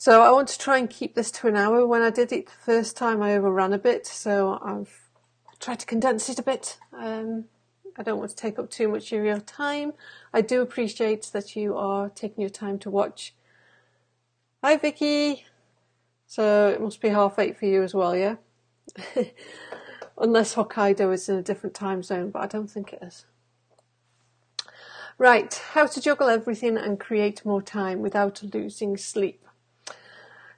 So I want to try and keep this to an hour. When I did it the first time, I overran a bit, so I've tried to condense it a bit. I don't want to take up too much of your time. I do appreciate that you are taking your time to watch. Hi, Vicky. So it must be 8:30 for you as well, yeah? Unless Hokkaido is in a different time zone, but I don't think it is. Right, how to juggle everything and create more time without losing sleep.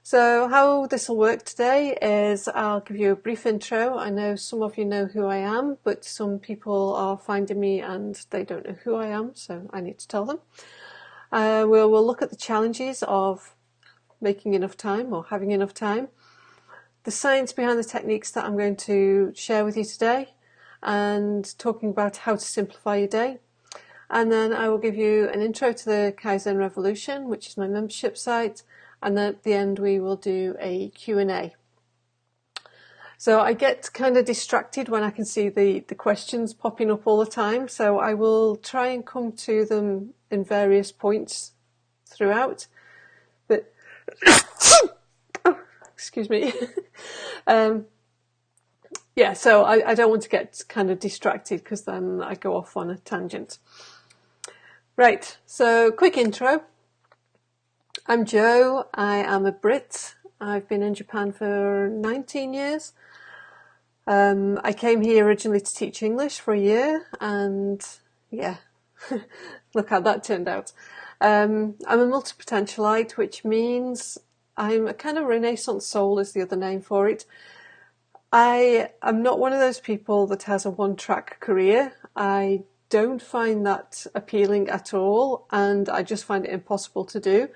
So how this will work today is I'll give you a brief intro. I know some of you know who I am, but some people are finding me and they don't know who I am, so I need to tell them. We'll look at the challenges of making enough time or having enough time, the science behind the techniques that I'm going to share with you today, and talking about how to simplify your day. And then I will give you an intro to the Kaizen Revolution, which is my membership site. And then at the end, we will do a Q&A. So I get kind of distracted when I can see the questions popping up all the time. So I will try and come to them in various points throughout. But, oh, excuse me. Yeah, so I don't want to get kind of distracted because then I go off on a tangent. Right, so quick intro. I'm Jo. I am a Brit. I've been in Japan for 19 years. I came here originally to teach English for a year, and yeah, look how that turned out. I'm a multi-potentialite, which means I'm a kind of Renaissance soul is the other name for it. I am not one of those people that has a one-track career. I don't find that appealing at all, and I just find it impossible to do.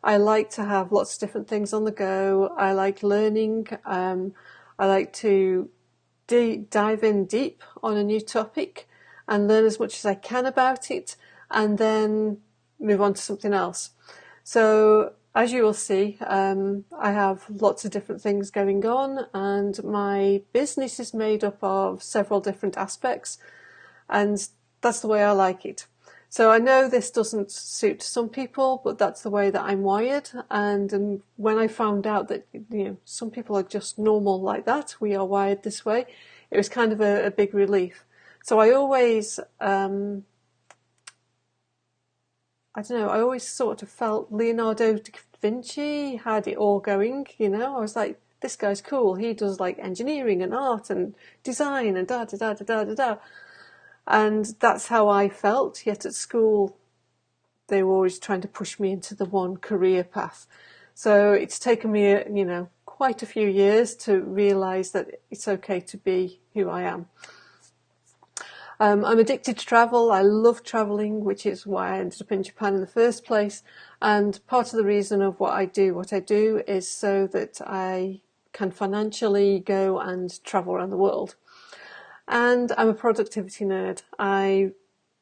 I like to have lots of different things on the go. I like learning. I like to dive in deep on a new topic and learn as much as I can about it and then move on to something else. So as you will see, I have lots of different things going on, and my business is made up of several different aspects, and that's the way I like it. So I know this doesn't suit some people, but that's the way that I'm wired. And when I found out that some people are just normal like that, we are wired this way, it was kind of a big relief. So I always, I don't know, I always sort of felt Leonardo da Vinci had it all going, I was like, this guy's cool. He does like engineering and art and design and da da da da da da da. And that's how I felt, yet at school they were always trying to push me into the one career path. So it's taken me, quite a few years to realise that it's okay to be who I am. I'm addicted to travel. I love travelling, which is why I ended up in Japan in the first place. And part of the reason of what I do is so that I can financially go and travel around the world. And I'm a productivity nerd. I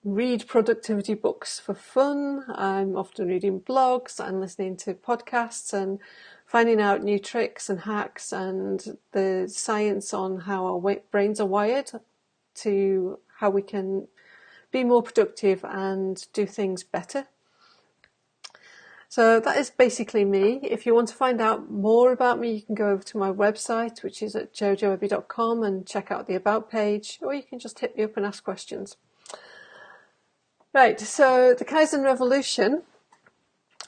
read productivity books for fun. I'm often reading blogs and listening to podcasts and finding out new tricks and hacks and the science on how our brains are wired to how we can be more productive and do things better. So that is basically me. If you want to find out more about me, you can go over to my website, which is at jojoebby.com, and check out the About page, or you can just hit me up and ask questions. Right, so the Kaizen Revolution,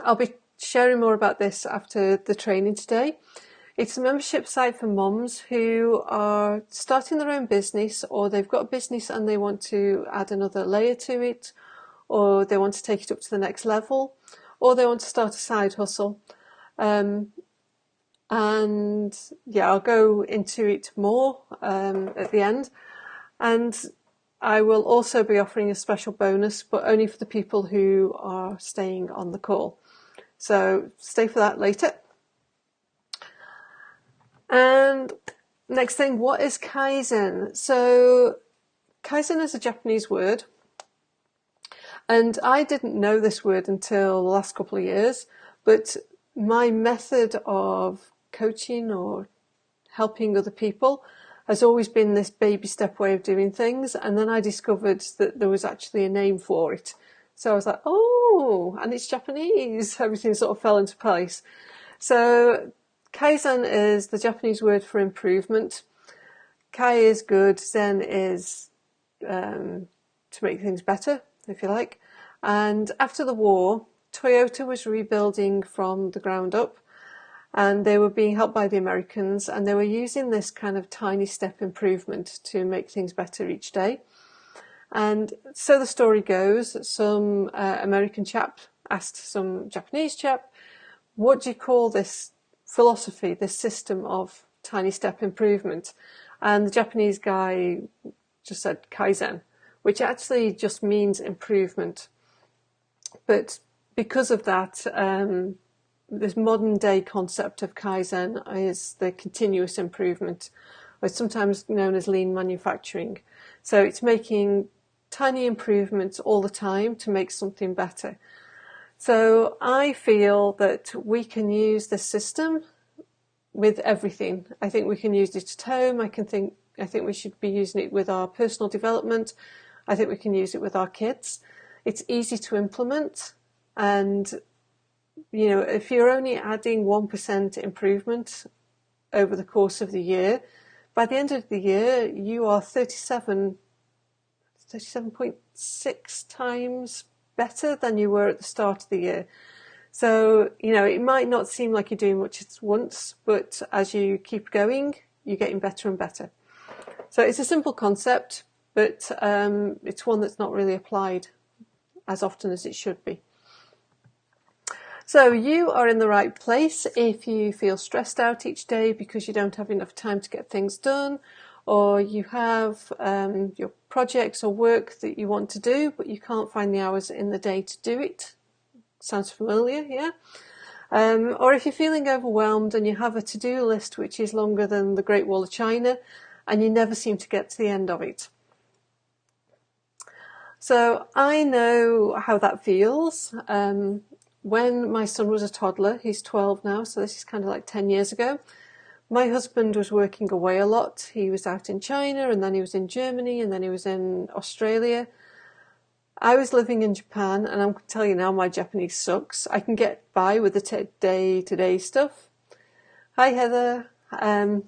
I'll be sharing more about this after the training today. It's a membership site for mums who are starting their own business, or they've got a business and they want to add another layer to it, or they want to take it up to the next level, or they want to start a side hustle. And yeah, I'll go into it more at the end. And I will also be offering a special bonus, but only for the people who are staying on the call. So stay for that later. And next thing, what is Kaizen? So Kaizen is a Japanese word. And I didn't know this word until the last couple of years, but my method of coaching or helping other people has always been this baby step way of doing things. And then I discovered that there was actually a name for it. So I was like, oh, and it's Japanese. Everything sort of fell into place. So Kaizen is the Japanese word for improvement. Kai is good, Zen is to make things better, if you like. And after the war, Toyota was rebuilding from the ground up, and they were being helped by the Americans, and they were using this kind of tiny step improvement to make things better each day. And so the story goes, some American chap asked some Japanese chap, what do you call this philosophy, this system of tiny step improvement? And the Japanese guy just said Kaizen, which actually just means improvement. But because of that, this modern day concept of Kaizen is the continuous improvement, or it's sometimes known as lean manufacturing. So it's making tiny improvements all the time to make something better. So I feel that we can use this system with everything. I think we can use it at home. I think we should be using it with our personal development. I think we can use it with our kids. It's easy to implement, and you know, if you're only adding 1% improvement over the course of the year, by the end of the year you are 37.6 times better than you were at the start of the year. So, you know, it might not seem like you're doing much at once, but as you keep going, you're getting better and better. So it's a simple concept, but it's one that's not really applied as often as it should be. So you are in the right place if you feel stressed out each day because you don't have enough time to get things done, or you have your projects or work that you want to do, but you can't find the hours in the day to do it. Sounds familiar, yeah? Or if you're feeling overwhelmed and you have a to-do list which is longer than the Great Wall of China and you never seem to get to the end of it. So I know how that feels. When my son was a toddler, he's 12 now, so this is kind of like 10 years ago, my husband was working away a lot. He was out in China, and then he was in Germany, and then he was in Australia. I was living in Japan, and I'm telling you now, my Japanese sucks. I can get by with the day-to-day stuff. Hi, Heather. But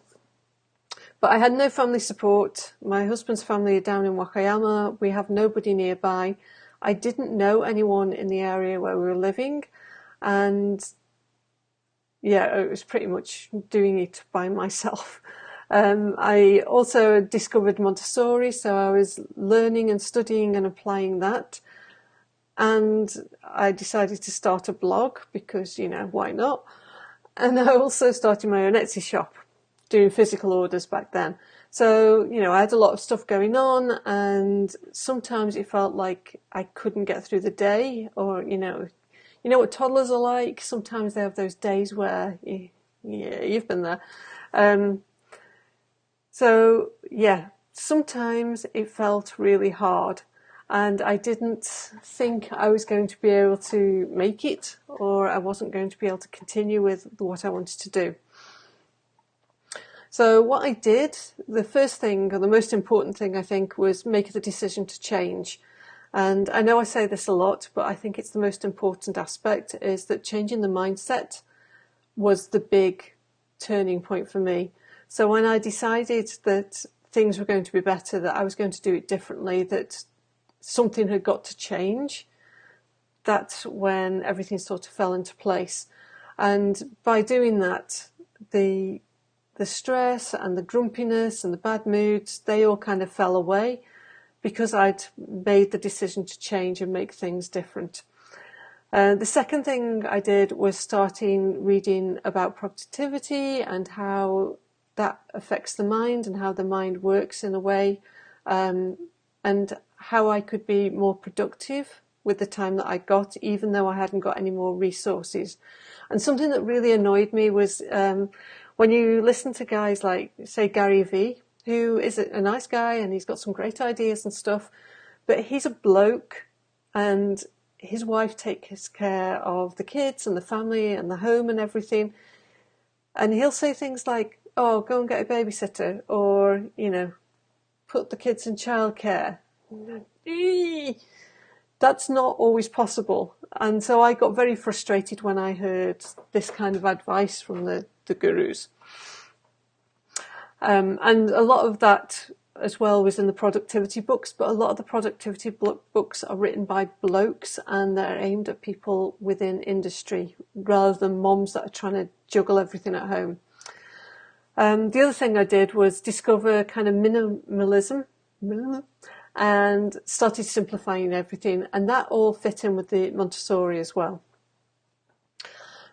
I had no family support. My husband's family are down in Wakayama. We have nobody nearby. I didn't know anyone in the area where we were living, and yeah, it was pretty much doing it by myself. I also discovered Montessori, so I was learning and studying and applying that. And I decided to start a blog because, you know, why not? And I also started my own Etsy shop, doing physical orders back then. So, you know, I had a lot of stuff going on, and sometimes it felt like I couldn't get through the day, or, you know what toddlers are like. Sometimes they have those days where, yeah, you've been there. So, yeah, sometimes it felt really hard, and I didn't think I was going to be able to make it, or I wasn't going to be able to continue with what I wanted to do. So what I did, the first thing, or the most important thing, I think, was make the decision to change. And I know I say this a lot, but I think it's the most important aspect, is that changing the mindset was the big turning point for me. So when I decided that things were going to be better, that I was going to do it differently, that something had got to change, that's when everything sort of fell into place. And by doing that, the stress and the grumpiness and the bad moods, they all kind of fell away because I'd made the decision to change and make things different. The second thing I did was starting reading about productivity and how that affects the mind and how the mind works in a way, and how I could be more productive with the time that I got, even though I hadn't got any more resources. And something that really annoyed me was when you listen to guys like, say, Gary Vee, who is a nice guy and he's got some great ideas and stuff, but he's a bloke and his wife takes care of the kids and the family and the home and everything. And he'll say things like, oh, go and get a babysitter, or, you know, put the kids in childcare. that's not always possible. And so I got very frustrated when I heard this kind of advice from the gurus. And a lot of that as well was in the productivity books, but a lot of the productivity books are written by blokes and they're aimed at people within industry rather than moms that are trying to juggle everything at home. The other thing I did was discover kind of minimalism and started simplifying everything, and that all fit in with the Montessori as well.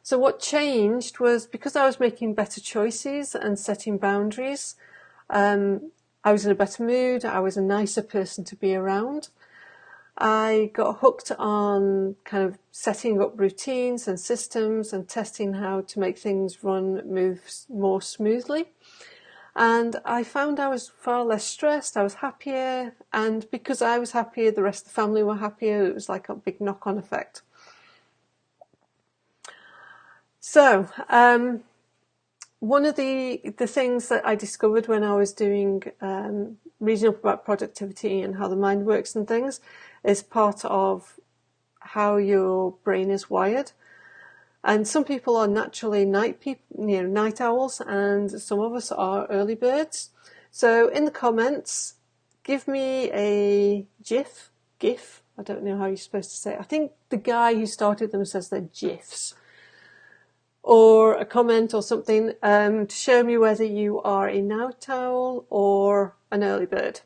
So what changed was because I was making better choices and setting boundaries, I was in a better mood, I was a nicer person to be around. I got hooked on kind of setting up routines and systems and testing how to make things move more smoothly. And I found I was far less stressed, I was happier, and because I was happier, the rest of the family were happier. It was like a big knock-on effect. So, one of the things that I discovered when I was doing reading up about productivity and how the mind works and things is part of how your brain is wired. And some people are naturally night owls, and some of us are early birds. So in the comments, give me a GIF. I don't know how you're supposed to say it. I think the guy who started them says they're GIFs. Or a comment or something to show me whether you are a night owl or an early bird.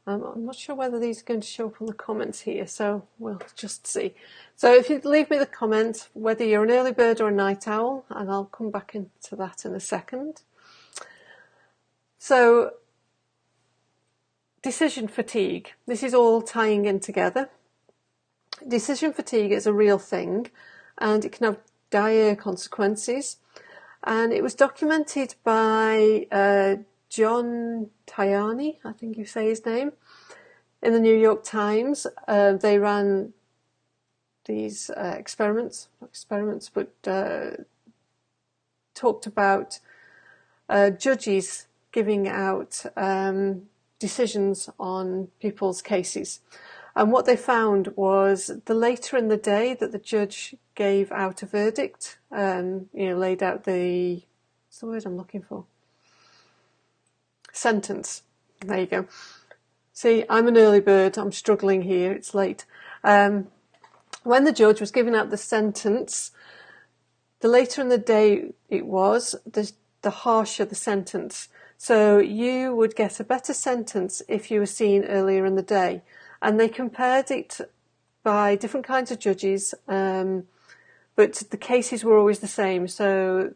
I'm not sure whether these are going to show up on the comments here, so we'll just see. So if you leave me the comment whether you're an early bird or a night owl, and I'll come back into that in a second. So, decision fatigue. This is all tying in together. Decision fatigue is a real thing, and it can have dire consequences. And it was documented by John Tajani, I think you say his name, in the New York Times. They ran these talked about judges giving out decisions on people's cases. And what they found was the later in the day that the judge gave out a verdict, laid out what's the word I'm looking for? Sentence. There you go. See, I'm an early bird. I'm struggling here. It's late. When the judge was giving out the sentence, the later in the day it was, the harsher the sentence. So you would get a better sentence if you were seen earlier in the day. And they compared it by different kinds of judges, but the cases were always the same. So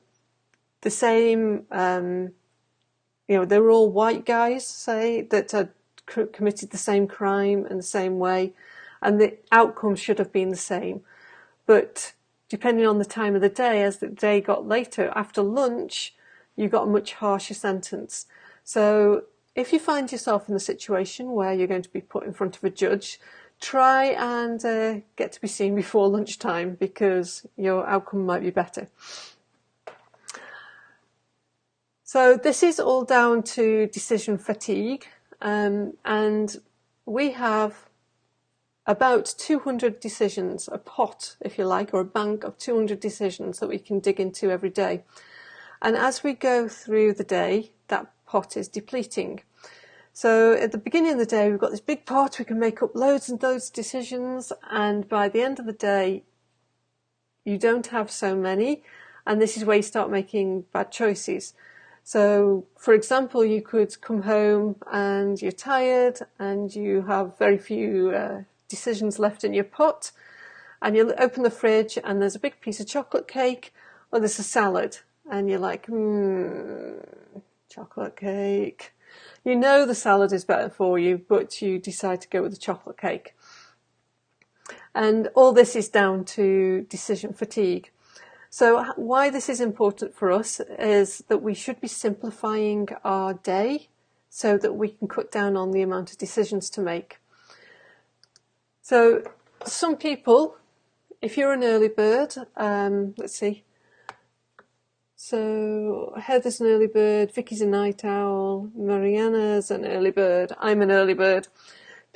the same, they were all white guys, say, that had committed the same crime in the same way, and the outcome should have been the same. But depending on the time of the day, as the day got later, after lunch, you got a much harsher sentence. So if you find yourself in the situation where you're going to be put in front of a judge, try and get to be seen before lunchtime, because your outcome might be better. So this is all down to decision fatigue, and we have about 200 decisions, a pot, if you like, or a bank of 200 decisions that we can dig into every day. And as we go through the day, that pot is depleting. So at the beginning of the day, we've got this big pot, we can make up loads and loads of decisions, and by the end of the day, you don't have so many, and this is where you start making bad choices. So, for example, you could come home and you're tired and you have very few decisions left in your pot, and you open the fridge and there's a big piece of chocolate cake, or there's a salad, and you're like, chocolate cake. You know the salad is better for you, but you decide to go with the chocolate cake. And all this is down to decision fatigue. So why this is important for us is that we should be simplifying our day so that we can cut down on the amount of decisions to make. So some people, if you're an early bird, let's see. So Heather's an early bird, Vicky's a night owl, Mariana's an early bird, I'm an early bird.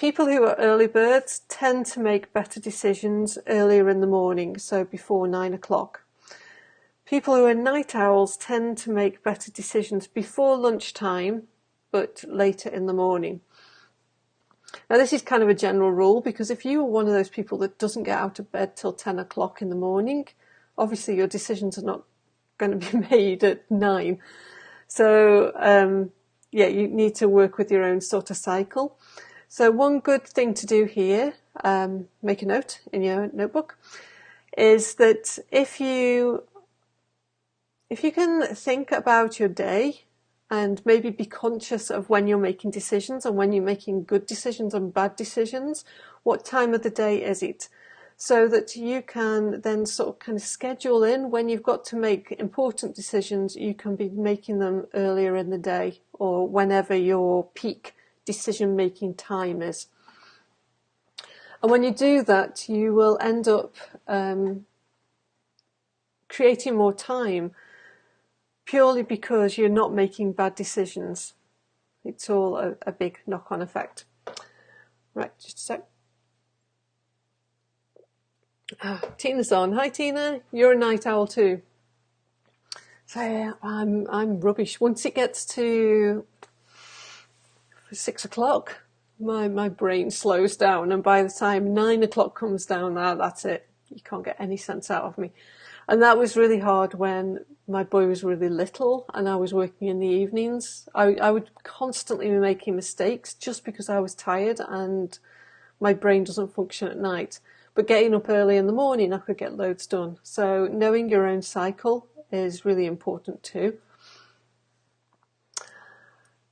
people who are early birds tend to make better decisions earlier in the morning, so before 9 o'clock. People who are night owls tend to make better decisions before lunchtime, but later in the morning. Now, this is kind of a general rule, because if you are one of those people that doesn't get out of bed till 10 o'clock in the morning, obviously your decisions are not going to be made at 9. So, yeah, you need to work with your own sort of cycle. So one good thing to do here, make a note in your notebook, is that if you can think about your day and maybe be conscious of when you're making decisions and when you're making good decisions and bad decisions, what time of the day is it? So that you can then sort of kind of schedule in when you've got to make important decisions, you can be making them earlier in the day or whenever your peak decision-making time is. And when you do that, you will end up creating more time purely because you're not making bad decisions. It's all a big knock-on effect. Right, just a sec. Tina's on. Hi, Tina. You're a night owl too. So yeah, I'm rubbish. Once it gets to 6 o'clock, my brain slows down, and by the time 9 o'clock comes down, that's it. You can't get any sense out of me. And that was really hard when my boy was really little and I was working in the evenings. I would constantly be making mistakes just because I was tired and my brain doesn't function at night. But getting up early in the morning, I could get loads done. So knowing your own cycle is really important too.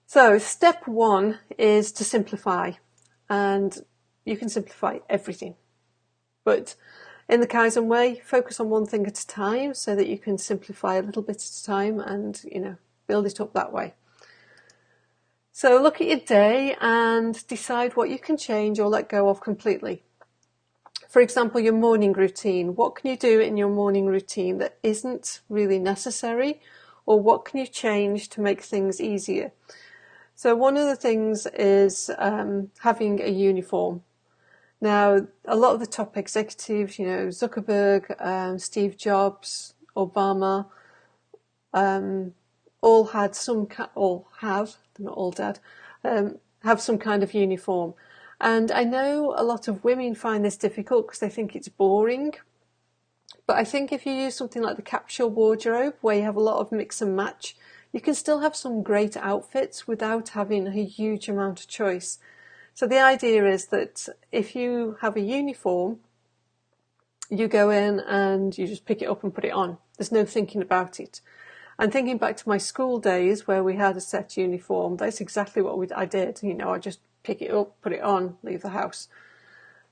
So step 1 is to simplify, and you can simplify everything. But in the Kaizen way, focus on one thing at a time so that you can simplify a little bit at a time and, build it up that way. So look at your day and decide what you can change or let go of completely. For example, your morning routine. What can you do in your morning routine that isn't really necessary, or what can you change to make things easier? So one of the things is having a uniform. Now, a lot of the top executives, Zuckerberg, Steve Jobs, Obama, all have, they're not all dead, have some kind of uniform. And I know a lot of women find this difficult because they think it's boring. But I think if you use something like the capsule wardrobe, where you have a lot of mix and match, you can still have some great outfits without having a huge amount of choice. So the idea is that if you have a uniform, you go in and you just pick it up and put it on. There's no thinking about it. And thinking back to my school days where we had a set uniform, that's exactly what I did. I just pick it up, put it on, leave the house.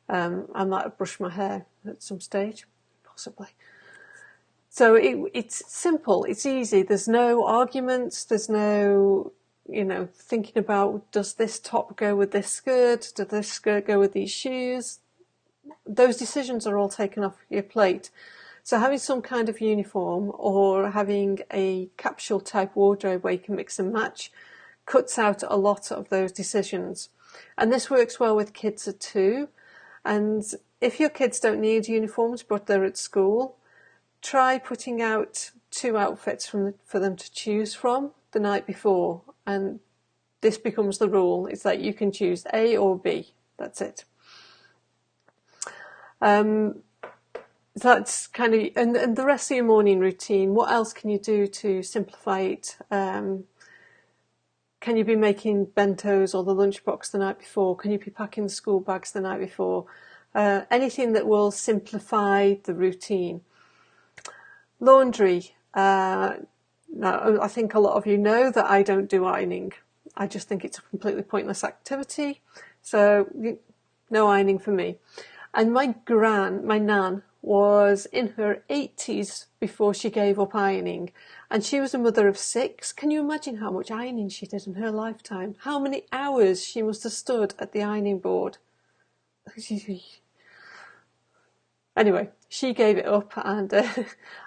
I might have brushed my hair at some stage, possibly. So it's simple, it's easy. There's no arguments, there's no, thinking about, does this top go with this skirt? Does this skirt go with these shoes? Those decisions are all taken off your plate. So having some kind of uniform or having a capsule type wardrobe where you can mix and match cuts out a lot of those decisions. And this works well with kids too. And if your kids don't need uniforms but they're at school, try putting out 2 outfits for them to choose from the night before. And this becomes the rule. It's that you can choose A or B. That's it. That's kind of, and the rest of your morning routine, what else can you do to simplify it? Can you be making bentos or the lunchbox the night before? Can you be packing the school bags the night before? Anything that will simplify the routine. Laundry. Now, I think a lot of you know that I don't do ironing. I just think it's a completely pointless activity. So no ironing for me. And my nan, was in her 80s before she gave up ironing. And she was a mother of 6. Can you imagine how much ironing she did in her lifetime? How many hours she must have stood at the ironing board? Anyway, she gave it up, and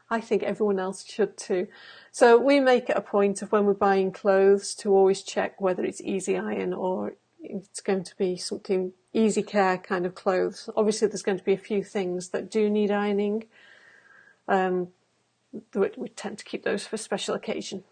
I think everyone else should too. So we make it a point of when we're buying clothes to always check whether it's easy iron or it's going to be something easy care kind of clothes. Obviously there's going to be a few things that do need ironing. We tend to keep those for special occasion.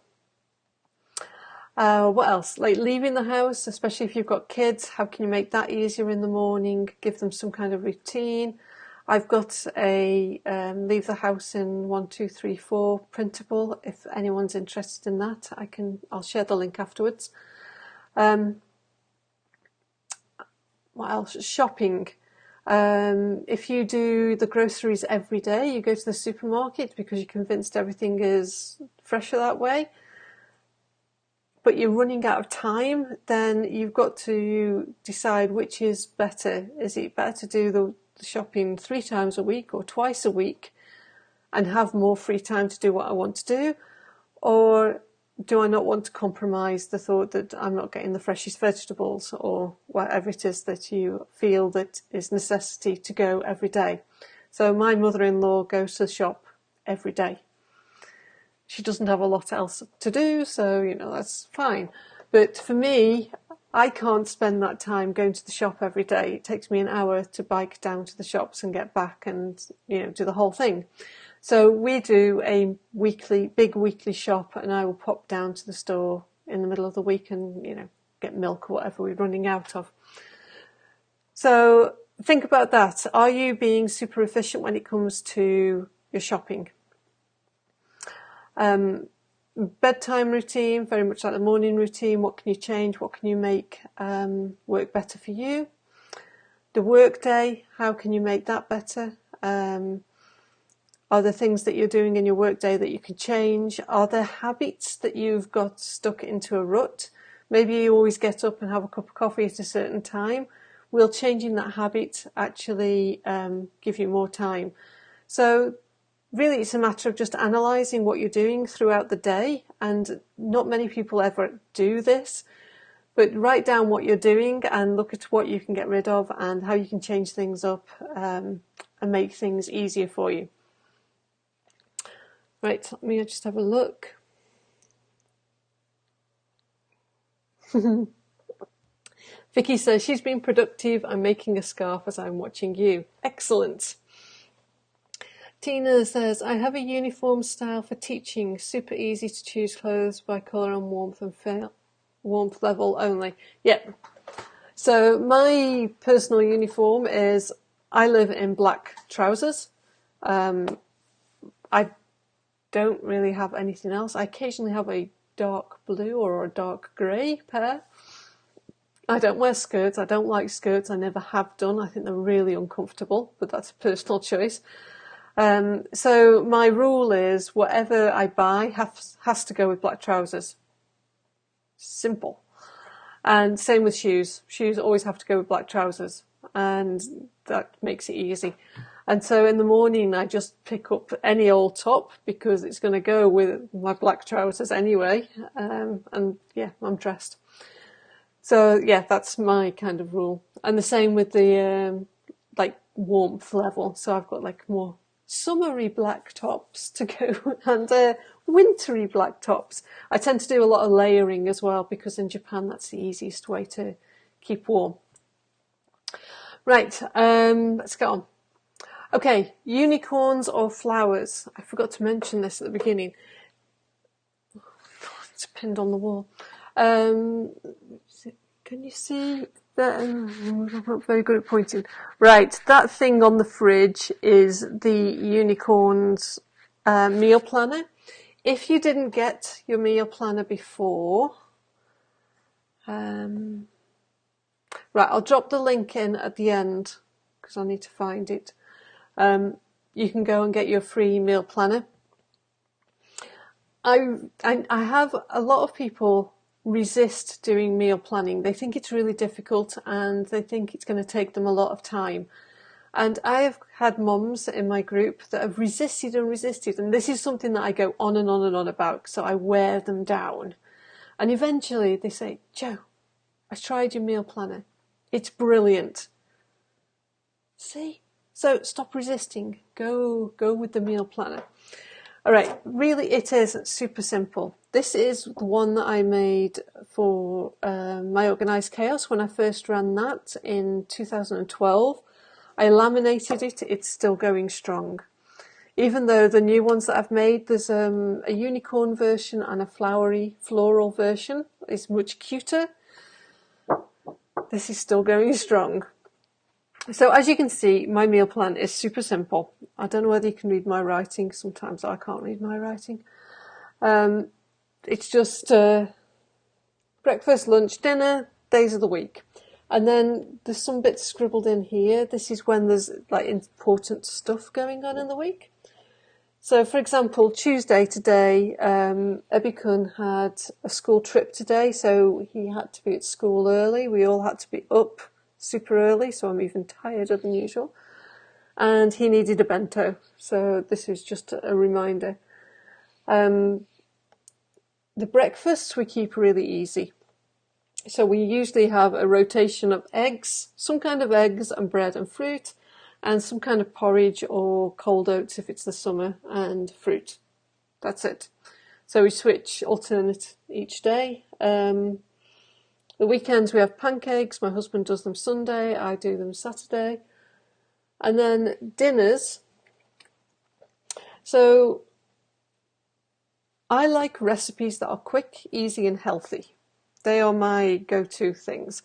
What else? Like leaving the house, especially if you've got kids, how can you make that easier in the morning? Give them some kind of routine. I've got a leave the house in 1, 2, 3, 4 printable. If anyone's interested in that, I'll share the link afterwards. What else? Shopping. If you do the groceries every day, you go to the supermarket because you're convinced everything is fresher that way, but you're running out of time, then you've got to decide which is better. Is it better to do the shopping 3 times a week or twice a week and have more free time to do what I want to do? Or do I not want to compromise the thought that I'm not getting the freshest vegetables or whatever it is that you feel that is necessity to go every day? So my mother-in-law goes to the shop every day. She doesn't have a lot else to do, so, that's fine. But for me, I can't spend that time going to the shop every day. It takes me an hour to bike down to the shops and get back and, do the whole thing. So we do a big weekly shop, and I will pop down to the store in the middle of the week and, get milk or whatever we're running out of. So think about that. Are you being super efficient when it comes to your shopping? Bedtime routine, very much like the morning routine. What can you change? What can you make work better for you? The work day, how can you make that better? Are there things that you're doing in your work day that you can change? Are there habits that you've got stuck into a rut? Maybe you always get up and have a cup of coffee at a certain time. Will changing that habit actually give you more time? So really, it's a matter of just analysing what you're doing throughout the day, and not many people ever do this, but write down what you're doing and look at what you can get rid of and how you can change things up and make things easier for you. Right, let me just have a look. Vicky says she's been productive. I'm making a scarf as I'm watching you. Excellent. Tina says, I have a uniform style for teaching. Super easy to choose clothes by colour and warmth level only. Yep. So my personal uniform is, I live in black trousers. I don't really have anything else. I occasionally have a dark blue or a dark grey pair. I don't wear skirts. I don't like skirts. I never have done. I think they're really uncomfortable, but that's a personal choice. So my rule is whatever I buy has to go with black trousers. Simple. And same with shoes. Shoes always have to go with black trousers, and that makes it easy. And so in the morning I just pick up any old top because it's going to go with my black trousers anyway. And yeah, I'm dressed. So yeah, that's my kind of rule. And the same with the warmth level. So I've got more summery black tops to go and wintry black tops. I tend to do a lot of layering as well because in Japan that's the easiest way to keep warm. Right, let's get on. Okay, unicorns or flowers. I forgot to mention this at the beginning. It's pinned on the wall. Can you see that? I'm not very good at pointing. Right, that thing on the fridge is the unicorn's meal planner. If you didn't get your meal planner before, right, I'll drop the link in at the end because I need to find it. You can go and get your free meal planner. I have a lot of people resist doing meal planning. They think it's really difficult and they think it's going to take them a lot of time. And I have had mums in my group that have resisted and resisted, and this is something that I go on and on and on about, so I wear them down. And eventually they say, Jo, I tried your meal planner. It's brilliant. See? So stop resisting. Go with the meal planner. All right, really it is super simple. This is the one that I made for my Organised Chaos when I first ran that in 2012. I laminated it, it's still going strong. Even though the new ones that I've made, there's a unicorn version and a flowery floral version. It's much cuter. This is still going strong. So as you can see, my meal plan is super simple. I don't know whether you can read my writing. Sometimes I can't read my writing. It's just breakfast, lunch, dinner, days of the week. And then there's some bits scribbled in here. This is when there's like important stuff going on in the week. So, for example, Tuesday today, Ebikun had a school trip today, so he had to be at school early. We all had to be up super early, so I'm even tireder than usual. And he needed a bento, so this is just a reminder. The breakfasts we keep really easy. So we usually have a rotation of eggs, some kind of eggs and bread and fruit, and some kind of porridge or cold oats if it's the summer, and fruit. That's it. So we switch alternate each day. The weekends we have pancakes. My husband does them Sunday, I do them Saturday. And then dinners. So I like recipes that are quick, easy and healthy. They are my go-to things.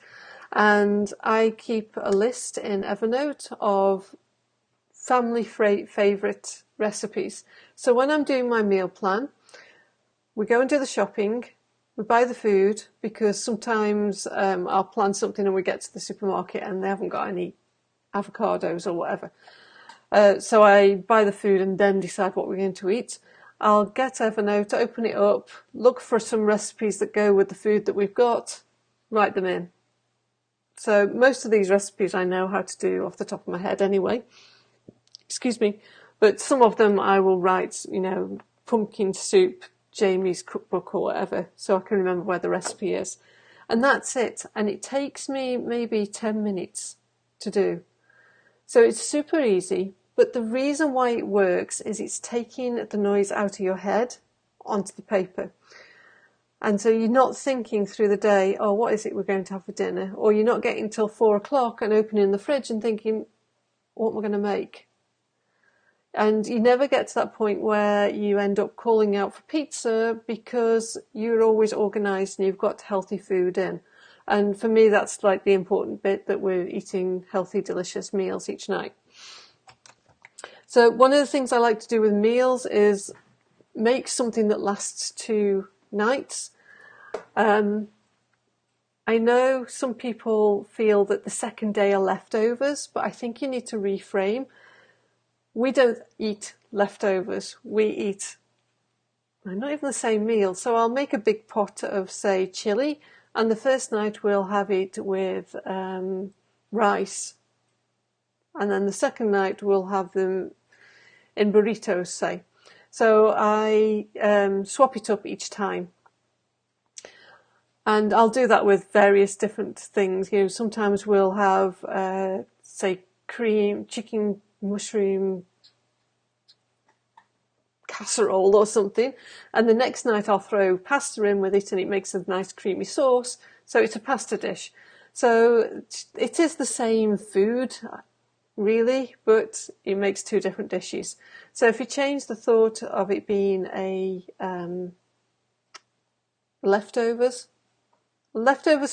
And I keep a list in Evernote of family favourite recipes. So when I'm doing my meal plan, we go and do the shopping, we buy the food, because sometimes I'll plan something and we get to the supermarket and they haven't got any avocados or whatever. So I buy the food and then decide what we're going to eat. I'll get Evernote, open it up, look for some recipes that go with the food that we've got, write them in. So most of these recipes I know how to do off the top of my head anyway. Excuse me. But some of them I will write, pumpkin soup, Jamie's cookbook or whatever, so I can remember where the recipe is. And that's it. And it takes me maybe 10 minutes to do. So it's super easy. But the reason why it works is it's taking the noise out of your head onto the paper. And so you're not thinking through the day, oh, what is it we're going to have for dinner? Or you're not getting till 4 o'clock and opening the fridge and thinking, what am I going to make? And you never get to that point where you end up calling out for pizza because you're always organised and you've got healthy food in. And for me, that's like the important bit, that we're eating healthy, delicious meals each night. So one of the things I like to do with meals is make something that lasts 2 nights. I know some people feel that the second day are leftovers, but I think you need to reframe. We don't eat leftovers. We eat not even the same meal. So I'll make a big pot of, say, chili, and the first night we'll have it with rice. And then the second night we'll have them in burritos, say. So I swap it up each time. And I'll do that with various different things. Sometimes we'll have, say, cream, chicken, mushroom casserole or something. And the next night I'll throw pasta in with it and it makes a nice creamy sauce. So it's a pasta dish. So it is the same food, really, but it makes 2 different dishes. So if you change the thought of it being a leftovers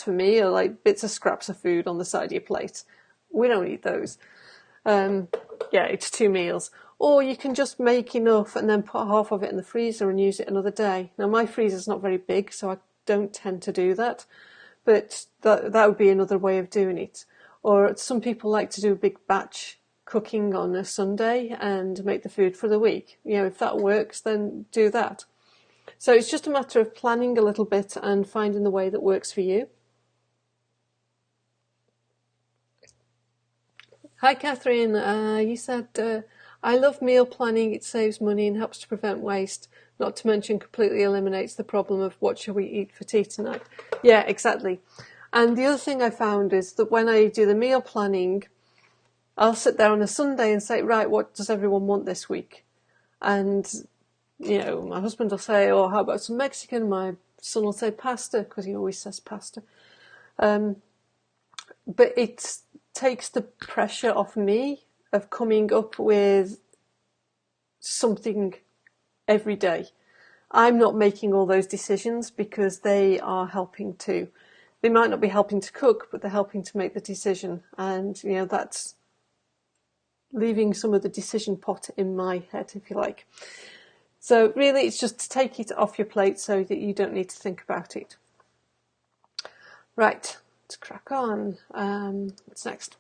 for me are like bits of scraps of food on the side of your plate. We don't eat those. It's 2 meals. Or you can just make enough and then put half of it in the freezer and use it another day. Now my freezer's not very big, so I don't tend to do that. But that would be another way of doing it. Or some people like to do a big batch cooking on a Sunday and make the food for the week. If that works, then do that. So it's just a matter of planning a little bit and finding the way that works for you. Hi, Catherine. You said, I love meal planning. It saves money and helps to prevent waste. Not to mention completely eliminates the problem of what shall we eat for tea tonight. Yeah, exactly. And the other thing I found is that when I do the meal planning, I'll sit there on a Sunday and say, right, what does everyone want this week? And my husband will say, "Oh, how about some Mexican?" My son will say pasta, because he always says pasta. But it takes the pressure off me of coming up with something every day. I'm not making all those decisions because they are helping to. They might not be helping to cook, but they're helping to make the decision. And, that's leaving some of the decision pot in my head, if you like. So really, it's just to take it off your plate so that you don't need to think about it. Right, let's crack on. What's next?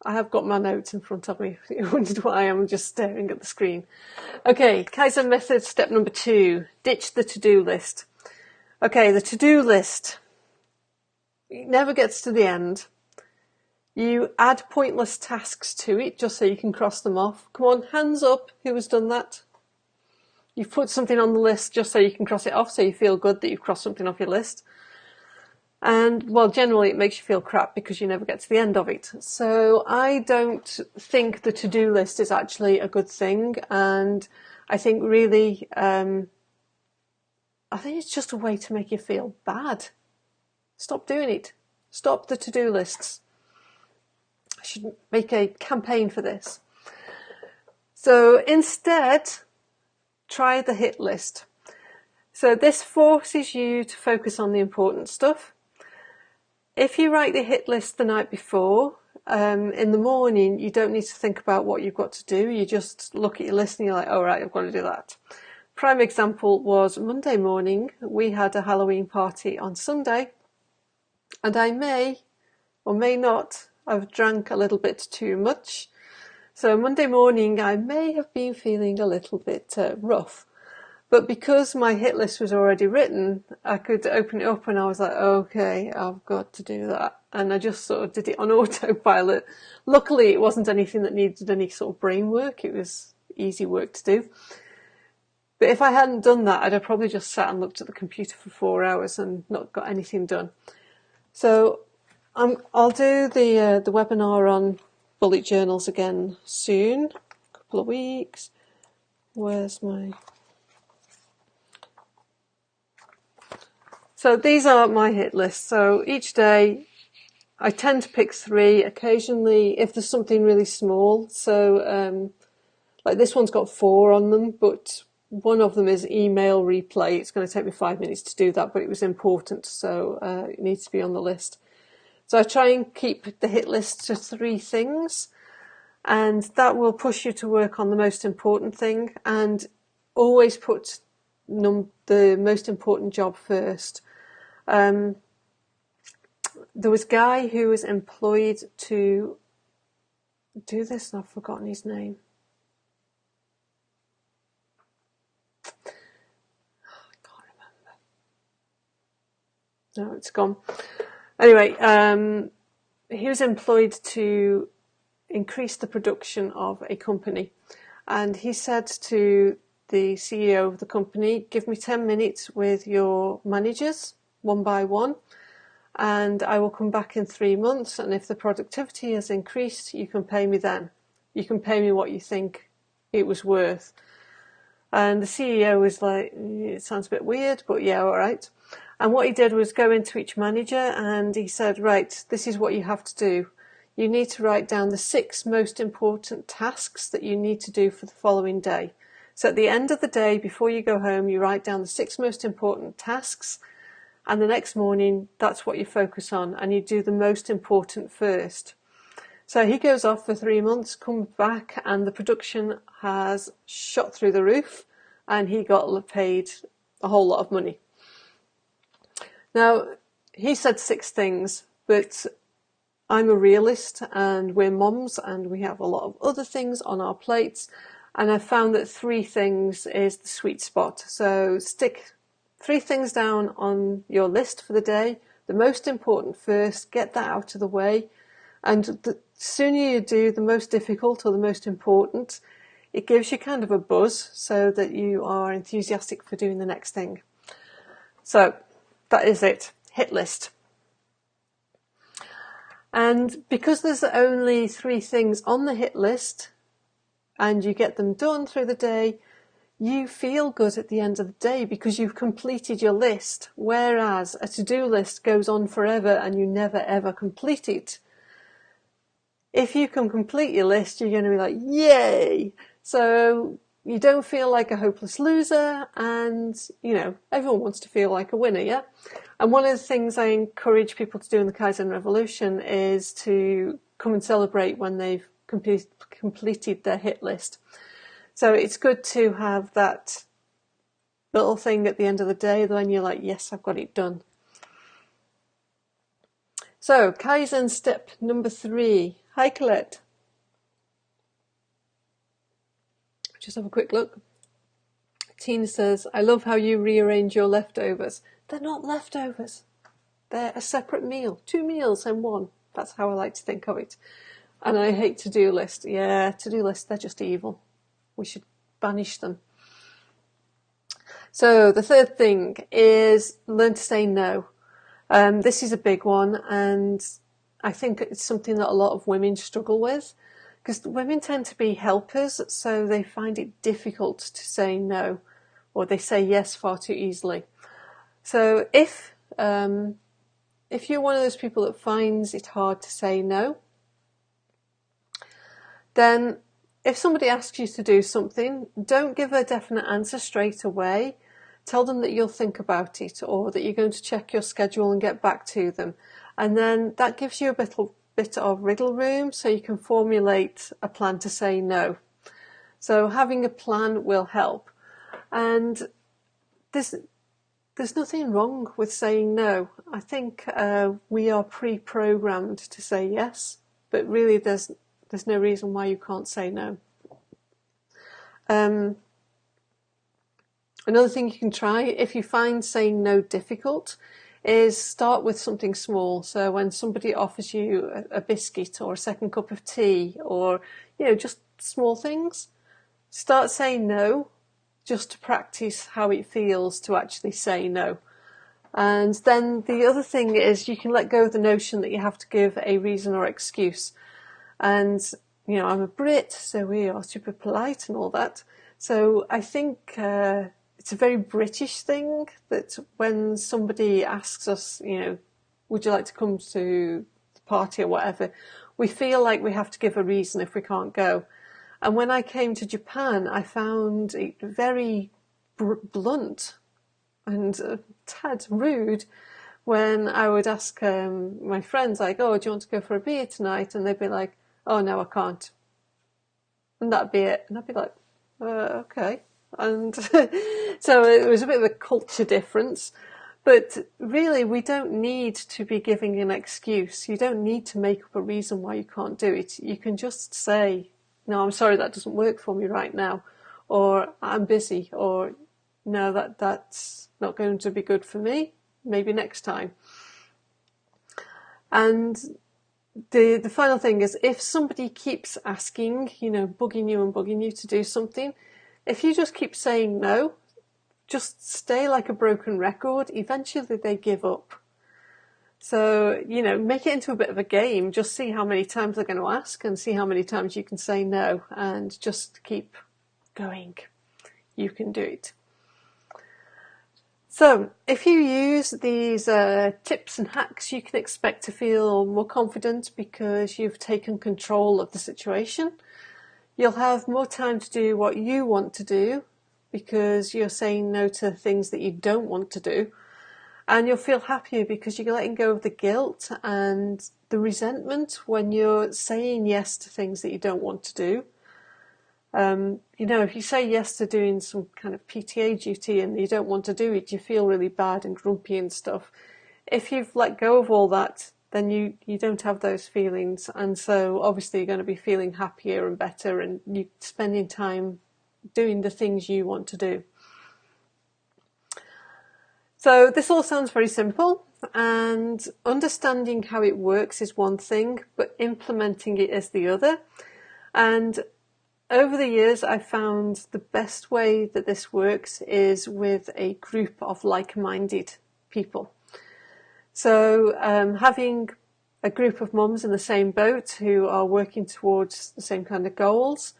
I have got my notes in front of me. You wondered why I'm just staring at the screen. Okay, Kaizen method step number 2. Ditch the to-do list. Okay, the to-do list. It never gets to the end. You add pointless tasks to it just so you can cross them off. Come on, hands up, who has done that? You've put something on the list just so you can cross it off, so you feel good that you've crossed something off your list. And, well, generally it makes you feel crap because you never get to the end of it. So I don't think the to-do list is actually a good thing. And I think really, I think it's just a way to make you feel bad. Stop doing it. Stop the to-do lists. I should make a campaign for this. So instead, try the hit list. So this forces you to focus on the important stuff. If you write the hit list the night before, in the morning, you don't need to think about what you've got to do. You just look at your list and you're like, all right, I've got to do that. Prime example was Monday morning. We had a Halloween party on Sunday, and I may or may not have drank a little bit too much. So Monday morning, I may have been feeling a little bit rough. But because my hit list was already written, I could open it up and I was like, okay, I've got to do that. And I just sort of did it on autopilot. Luckily, it wasn't anything that needed any sort of brain work. It was easy work to do. But if I hadn't done that, I'd have probably just sat and looked at the computer for 4 hours and not got anything done. So I'll do the webinar on bullet journals again soon, a couple of weeks. Where's my... So these are my hit lists. So each day I tend to pick 3. Occasionally, if there's something really small, so like this one's got 4 on them, but one of them is email replay. It's going to take me 5 minutes to do that, but it was important, so it needs to be on the list. So I try and keep the hit list to 3 things, and that will push you to work on the most important thing, and always put the most important job first. There was a guy who was employed to do this, and I've forgotten his name. I can't remember. No, it's gone. Anyway, he was employed to increase the production of a company, and he said to the CEO of the company, give me 10 minutes with your managers, one by one, and I will come back in 3 months, and if the productivity has increased, you can pay me then. You can pay me what you think it was worth. And the CEO was like, it sounds a bit weird, but yeah, all right. And what he did was go into each manager and he said, right, this is what you have to do. You need to write down the 6 most important tasks that you need to do for the following day. So at the end of the day, before you go home, you write down the 6 most important tasks, and the next morning, that's what you focus on, and you do the most important first. So he goes off for 3 months, comes back, and the production has shot through the roof, and he got paid a whole lot of money. Now, he said 6 things, but I'm a realist, and we're moms, and we have a lot of other things on our plates, and I found that 3 things is the sweet spot. So stick 3 things down on your list for the day, the most important first, get that out of the way, and the sooner you do the most difficult or the most important, it gives you kind of a buzz so that you are enthusiastic for doing the next thing. So that is it, hit list. And because there's only 3 things on the hit list, and you get them done through the day, you feel good at the end of the day because you've completed your list, whereas a to-do list goes on forever and you never ever complete it. If you can complete your list, you're going to be like, yay! So you don't feel like a hopeless loser, and, you know, everyone wants to feel like a winner, yeah? And one of the things I encourage people to do in the Kaizen Revolution is to come and celebrate when they've completed their hit list. So it's good to have that little thing at the end of the day when you're like, yes, I've got it done. So Kaizen step number 3. Hi, Colette. Just have a quick look. Tina says, I love how you rearrange your leftovers. They're not leftovers. They're a separate meal. 2 meals in one. That's how I like to think of it. And I hate to-do lists. Yeah, to-do lists, they're just evil. We should banish them. So the third thing is learn to say no. This is a big one, and I think it's something that a lot of women struggle with, because women tend to be helpers, so they find it difficult to say no, or they say yes far too easily. So if you're one of those people that finds it hard to say no, then if somebody asks you to do something, don't give a definite answer straight away. Tell them that you'll think about it, or that you're going to check your schedule and get back to them. And then that gives you a bit of wriggle room so you can formulate a plan to say no. So having a plan will help. And there's nothing wrong with saying no. I think we are pre-programmed to say yes, but really there's no reason why you can't say no. Another thing you can try, if you find saying no difficult, is start with something small. So when somebody offers you a biscuit or a second cup of tea, or, you know, just small things, start saying no, just to practice how it feels to actually say no. And then the other thing is you can let go of the notion that you have to give a reason or excuse. And, you know, I'm a Brit, so we are super polite and all that. So I think it's a very British thing that when somebody asks us, you know, would you like to come to the party or whatever, we feel like we have to give a reason if we can't go. And when I came to Japan, I found it very blunt and a tad rude when I would ask my friends, like, oh, do you want to go for a beer tonight? And they'd be like, oh, no, I can't. And that'd be it. And I'd be like, okay. And so it was a bit of a culture difference. But really, we don't need to be giving an excuse. You don't need to make up a reason why you can't do it. You can just say, no, I'm sorry, that doesn't work for me right now. Or I'm busy. Or no, that's not going to be good for me. Maybe next time. And the final thing is, if somebody keeps asking, you know, bugging you to do something, if you just keep saying no, just stay like a broken record, eventually they give up. So, you know, make it into a bit of a game. Just see how many times they're going to ask and see how many times you can say no, and just keep going. You can do it. So, if you use these tips and hacks, you can expect to feel more confident because you've taken control of the situation. You'll have more time to do what you want to do because you're saying no to things that you don't want to do. And you'll feel happier because you're letting go of the guilt and the resentment when you're saying yes to things that you don't want to do. You know, if you say yes to doing some kind of PTA duty and you don't want to do it, you feel really bad and grumpy and stuff. If you've let go of all that, then you don't have those feelings. And so obviously you're going to be feeling happier and better, and you're spending time doing the things you want to do. So this all sounds very simple, and understanding how it works is one thing, but implementing it is the other. And over the years, I found the best way that this works is with a group of like-minded people. So having a group of mums in the same boat who are working towards the same kind of goals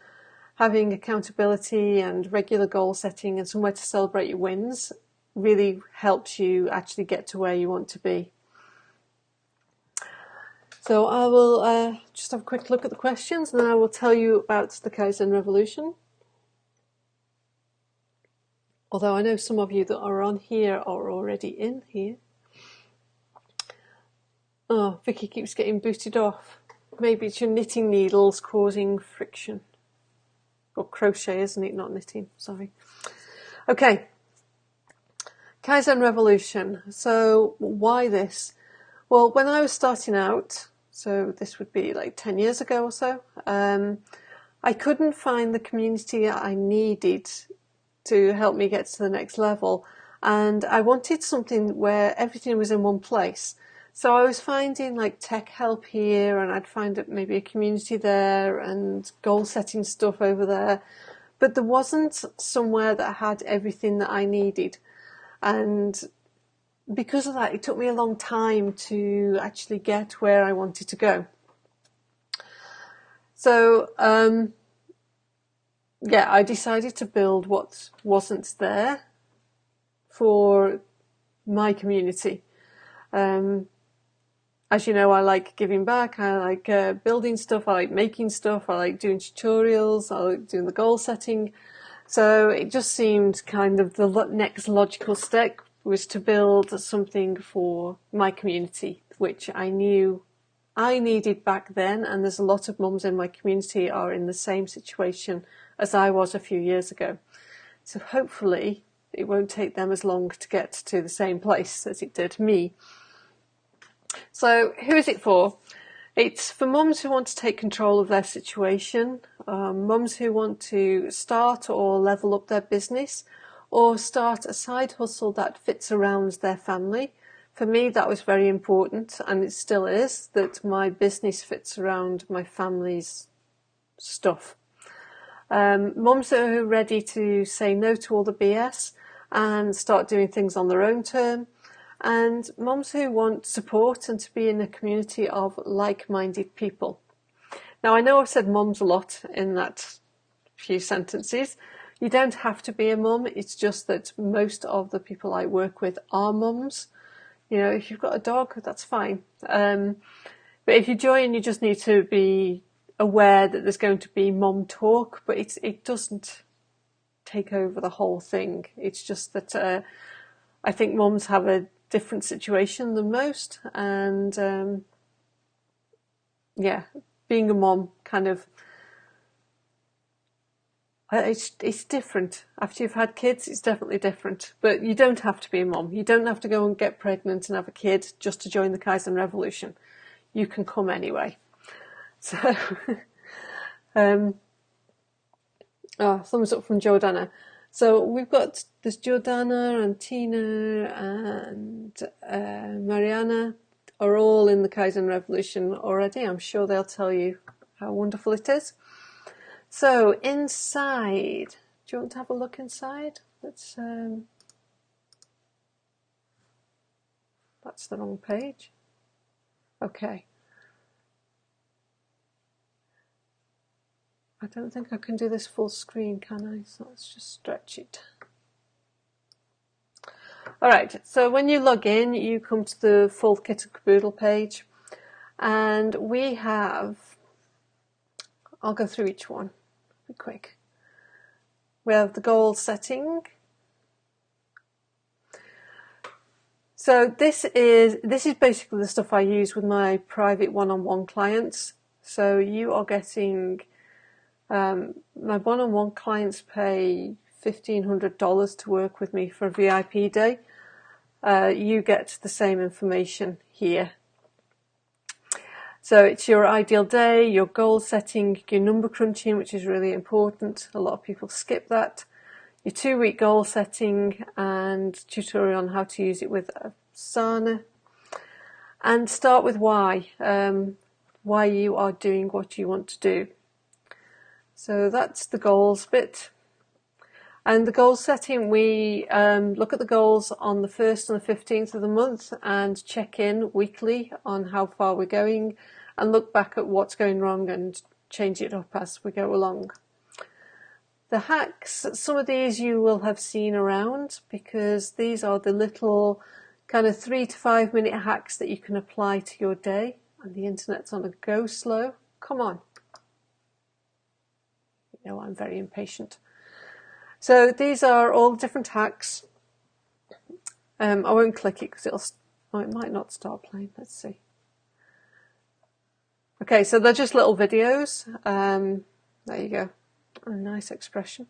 having accountability and regular goal setting and somewhere to celebrate your wins really helps you actually get to where you want to be. So I will just have a quick look at the questions, and then I will tell you about the Kaizen Revolution. Although I know some of you that are on here are already in here. Oh, Vicky keeps getting booted off. Maybe it's your knitting needles causing friction. Or crochet, isn't it? Not knitting, sorry. Okay. Kaizen Revolution. So why this? Well, when I was starting out, so this would be like 10 years ago or so, I couldn't find the community I needed to help me get to the next level. And I wanted something where everything was in one place. So I was finding like tech help here, and I'd find maybe a community there and goal setting stuff over there. But there wasn't somewhere that had everything that I needed. And because of that, it took me a long time to actually get where I wanted to go. So, yeah, I decided to build what wasn't there for my community. As you know, I like giving back, I like building stuff, I like making stuff, I like doing tutorials, I like doing the goal setting. So it just seemed kind of the next logical step was to build something for my community, which I knew I needed back then, and there's a lot of mums in my community are in the same situation as I was a few years ago. So hopefully it won't take them as long to get to the same place as it did me. So who is it for? It's for mums who want to take control of their situation, mums who want to start or level up their business, or start a side hustle that fits around their family. For me, that was very important, and it still is, that my business fits around my family's stuff. Mums that are ready to say no to all the BS and start doing things on their own term. And mums who want support and to be in a community of like-minded people. Now, I know I've said mums a lot in that few sentences. You don't have to be a mum. It's just that most of the people I work with are mums. You know, if you've got a dog, that's fine. But if you join, you just need to be aware that there's going to be mum talk, but it doesn't take over the whole thing. It's just that I think mums have a different situation than most, and yeah, being a mom kind of it's different. After you've had kids, it's definitely different. But you don't have to be a mom. You don't have to go and get pregnant and have a kid just to join the Kaizen Revolution. You can come anyway. So, thumbs up from Jordana. So we've got this Jordana and Tina and Mariana are all in the Kaizen Revolution already. I'm sure they'll tell you how wonderful it is. So inside, do you want to have a look inside? That's the wrong page. Okay. I don't think I can do this full screen, can I? So let's just stretch it. All right, so when you log in, you come to the full kit and caboodle page, and we have, I'll go through each one, be quick. We have the goal setting. So this is basically the stuff I use with my private one-on-one clients. So you are getting, my one-on-one clients pay $1,500 to work with me for a VIP day. You get the same information here. So it's your ideal day, your goal setting, your number crunching, which is really important. A lot of people skip that. Your 2-week goal setting and tutorial on how to use it with Asana. And start with why. Why you are doing what you want to do. So that's the goals bit. And the goal setting, we look at the goals on the 1st and the 15th of the month and check in weekly on how far we're going and look back at what's going wrong and change it up as we go along. The hacks, some of these you will have seen around, because these are the little kind of 3 to 5 minute hacks that you can apply to your day. And the internet's on a go slow. Come on. You know, I'm very impatient. So these are all different hacks. I won't click it because it might not start playing. Let's see. Okay, so they're just little videos. There you go. A nice expression.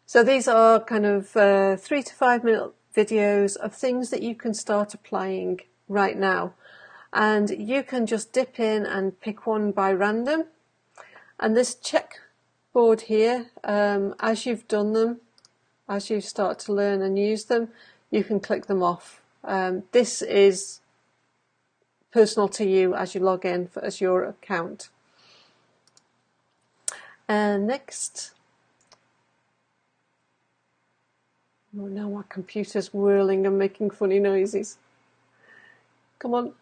So these are kind of 3 to 5 minute videos of things that you can start applying right now. And you can just dip in and pick one by random. And this checkboard here, as you've done them, as you start to learn and use them, you can click them off. This is personal to you as you log in as your account. And next. Oh, now my computer's whirling and making funny noises. Come on.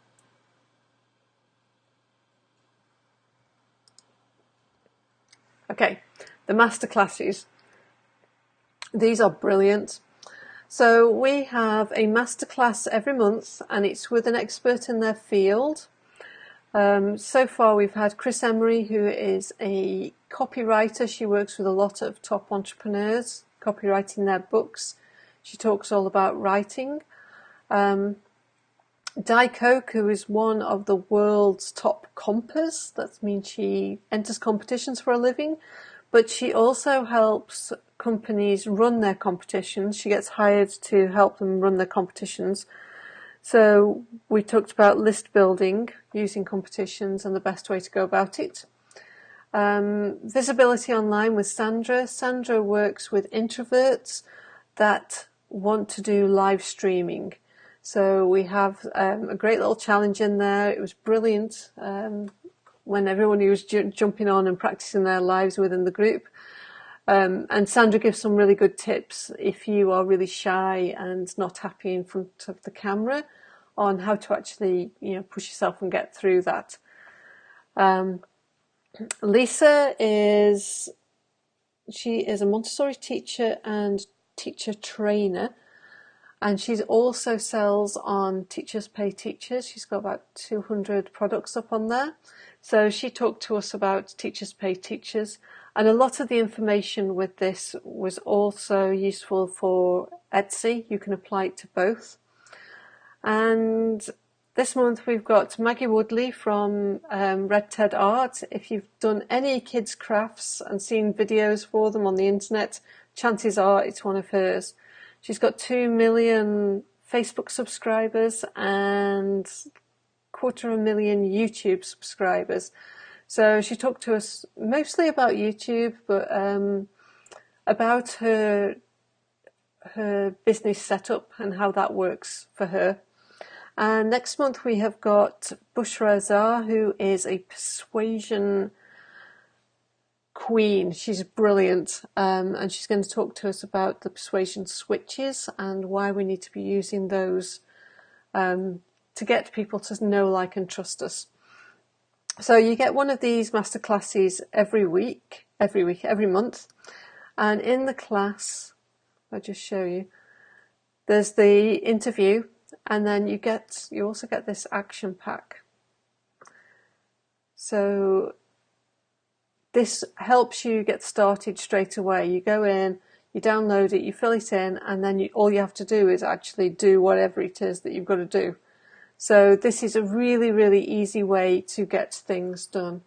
Okay, the masterclasses. These are brilliant. So we have a masterclass every month, and it's with an expert in their field. So far we've had Chris Emery, who is a copywriter. She works with a lot of top entrepreneurs, copywriting their books. She talks all about writing. Di Koch, who is one of the world's top compers. That means she enters competitions for a living, but she also helps companies run their competitions. She gets hired to help them run their competitions. So we talked about list building using competitions and the best way to go about it. Visibility online with Sandra. Sandra works with introverts that want to do live streaming. So we have a great little challenge in there. It was brilliant when everyone was jumping on and practicing their lives within the group. And Sandra gives some really good tips if you are really shy and not happy in front of the camera, on how to actually, push yourself and get through that. Lisa is a Montessori teacher and teacher trainer, and she also sells on Teachers Pay Teachers. She's got about 200 products up on there. So she talked to us about Teachers Pay Teachers, and a lot of the information with this was also useful for Etsy. You can apply it to both. And this month we've got Maggie Woodley from Red Ted Art. If you've done any kids' crafts and seen videos for them on the internet, chances are it's one of hers. She's got 2 million Facebook subscribers and 250,000 YouTube subscribers. So she talked to us mostly about YouTube, but about her business setup and how that works for her. And next month we have got Bushra Azar, who is a persuasion queen. She's brilliant, and she's going to talk to us about the persuasion switches and why we need to be using those to get people to know, like, and trust us. So you get one of these masterclasses every month, and in the class, I'll just show you, there's the interview, and then you also get this action pack. So this helps you get started straight away. You go in, you download it, you fill it in, and then all you have to do is actually do whatever it is that you've got to do. So this is a really, really easy way to get things done.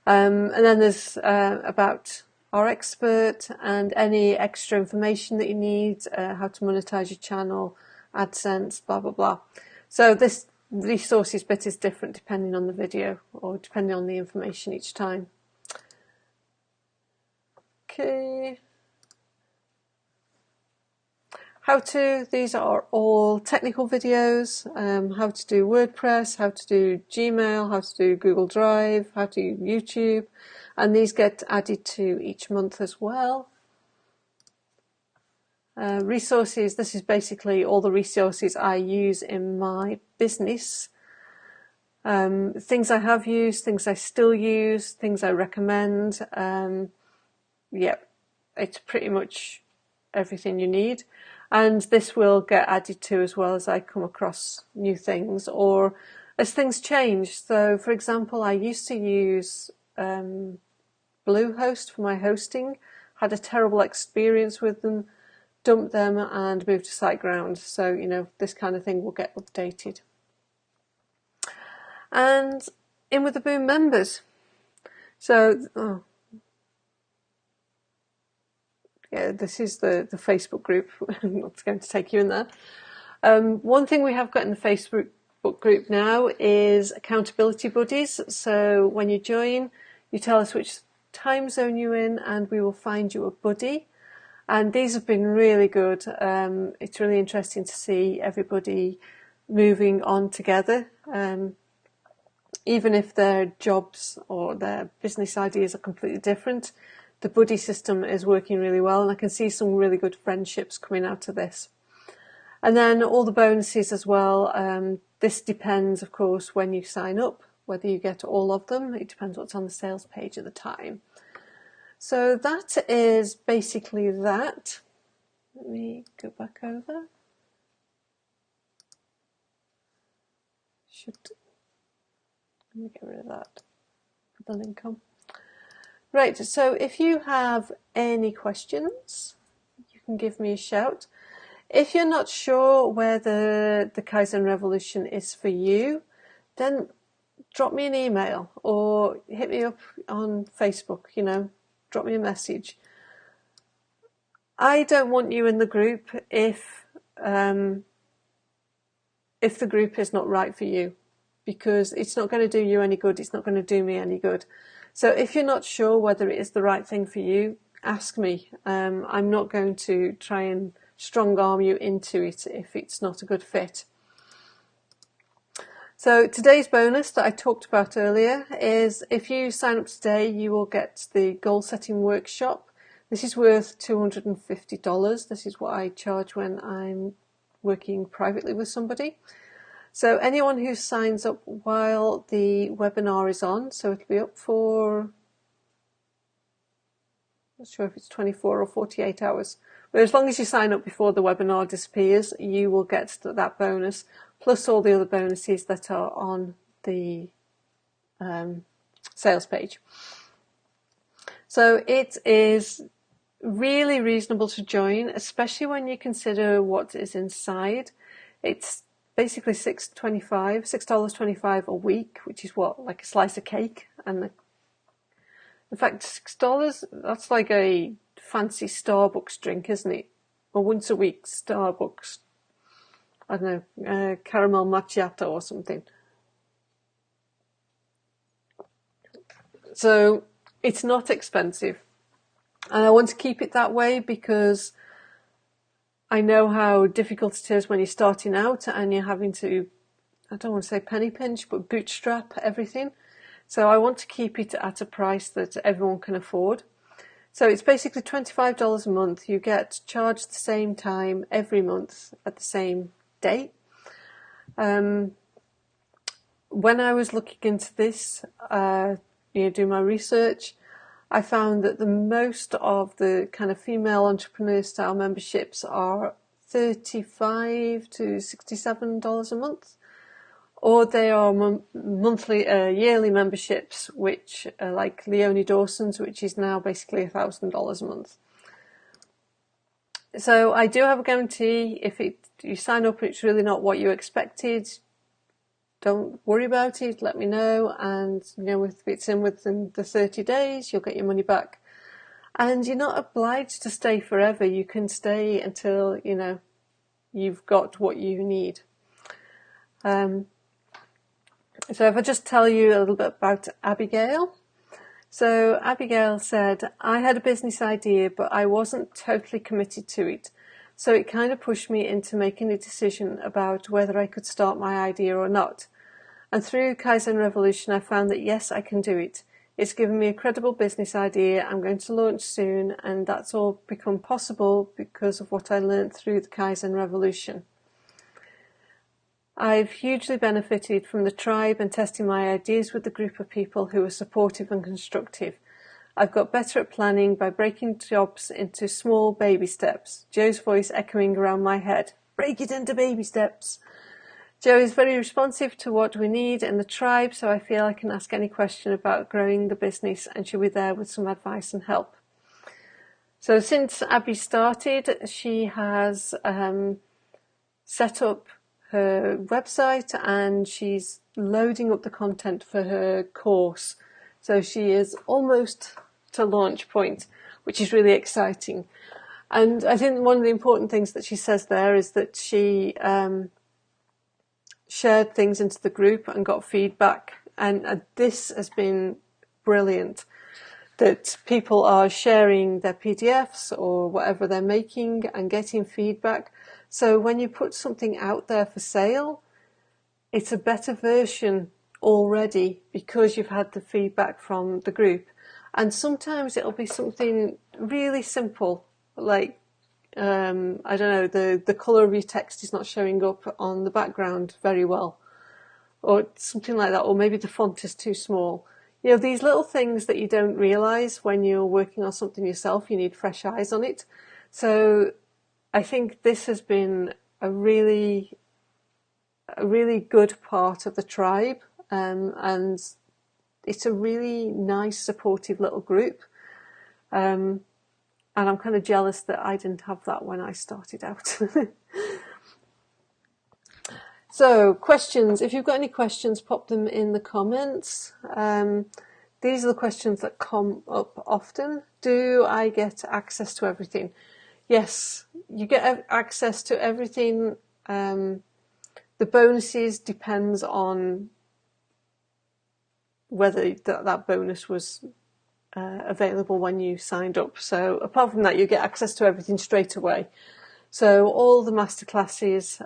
And then there's about our expert and any extra information that you need, how to monetize your channel, AdSense, blah, blah, blah. So this resources bit is different depending on the video or depending on the information each time. Okay. These are all technical videos, how to do WordPress, how to do Gmail, how to do Google Drive, how to do YouTube, and these get added to each month as well. Resources, this is basically all the resources I use in my business. Things I have used, things I still use, things I recommend. Yeah, it's pretty much everything you need. And this will get added to as well as I come across new things or as things change. So, for example, I used to use Bluehost for my hosting, had a terrible experience with them, dumped them and moved to SiteGround. So, you know, this kind of thing will get updated. And in with the Boom members. So, yeah, this is the Facebook group. I'm not going to take you in there. One thing we have got in the Facebook group now is accountability buddies. So when you join, you tell us which time zone you're in and we will find you a buddy. And these have been really good. It's really interesting to see everybody moving on together. Even if their jobs or their business ideas are completely different, the buddy system is working really well, and I can see some really good friendships coming out of this. And then all the bonuses as well. This depends, of course, when you sign up, whether you get all of them. It depends what's on the sales page at the time. So that is basically that. Let me go back over. Let me get rid of that. Put the link on. Right, so if you have any questions, you can give me a shout. If you're not sure whether the Kaizen Revolution is for you, then drop me an email or hit me up on Facebook, you know, drop me a message. I don't want you in the group if the group is not right for you, because it's not going to do you any good, it's not going to do me any good. So if you're not sure whether it is the right thing for you, ask me. I'm not going to try and strong arm you into it if it's not a good fit. So today's bonus that I talked about earlier is if you sign up today, you will get the goal setting workshop. This is worth $250. This is what I charge when I'm working privately with somebody. So anyone who signs up while the webinar is on, so it'll be up for, I'm not sure if it's 24 or 48 hours, but as long as you sign up before the webinar disappears, you will get that bonus, plus all the other bonuses that are on the sales page. So it is really reasonable to join, especially when you consider what is inside. It's basically $6.25 a week, which is what, like a slice of cake. And in fact, $6, that's like a fancy Starbucks drink, isn't it? Or once a week Starbucks, I don't know, caramel macchiato or something. So it's not expensive. And I want to keep it that way because I know how difficult it is when you're starting out and you're having to, I don't want to say penny pinch, but bootstrap everything. So I want to keep it at a price that everyone can afford. So it's basically $25 a month. You get charged the same time every month at the same date. When I was looking into this, do my research, I found that the most of the kind of female entrepreneur style memberships are $35 to $67 a month, or they are monthly, yearly memberships, which are like Leonie Dawson's, which is now basically $1,000 a month. So I do have a guarantee. If you sign up and it's really not what you expected, don't worry about it, let me know, and if it's in within the 30 days, you'll get your money back. And you're not obliged to stay forever. You can stay until, you've got what you need. So if I just tell you a little bit about Abigail. So Abigail said, I had a business idea, but I wasn't totally committed to it. So it kind of pushed me into making a decision about whether I could start my idea or not. And through Kaizen Revolution, I found that yes, I can do it. It's given me a credible business idea. I'm going to launch soon, and that's all become possible because of what I learned through the Kaizen Revolution. I've hugely benefited from the tribe and testing my ideas with the group of people who are supportive and constructive. I've got better at planning by breaking jobs into small baby steps. Joe's voice echoing around my head. Break it into baby steps. Joe is very responsive to what we need in the tribe, so I feel I can ask any question about growing the business and she'll be there with some advice and help. So since Abby started, she has set up her website and she's loading up the content for her course. So she is almost to launch point, which is really exciting. And I think one of the important things that she says there is that she shared things into the group and got feedback, and this has been brilliant, that people are sharing their PDFs or whatever they're making and getting feedback. So when you put something out there for sale, it's a better version already because you've had the feedback from the group. And sometimes it'll be something really simple, like I don't know, the colour of your text is not showing up on the background very well, or something like that, or maybe the font is too small. You know, these little things that you don't realise when you're working on something yourself, you need fresh eyes on it. So I think this has been a really good part of the tribe, and it's a really nice, supportive little group. And I'm kind of jealous that I didn't have that when I started out. So, questions. If you've got any questions, pop them in the comments. These are the questions that come up often. Do I get access to everything? Yes, you get access to everything. The bonuses depends on whether that bonus was available when you signed up. So apart from that, you get access to everything straight away. So all the masterclasses,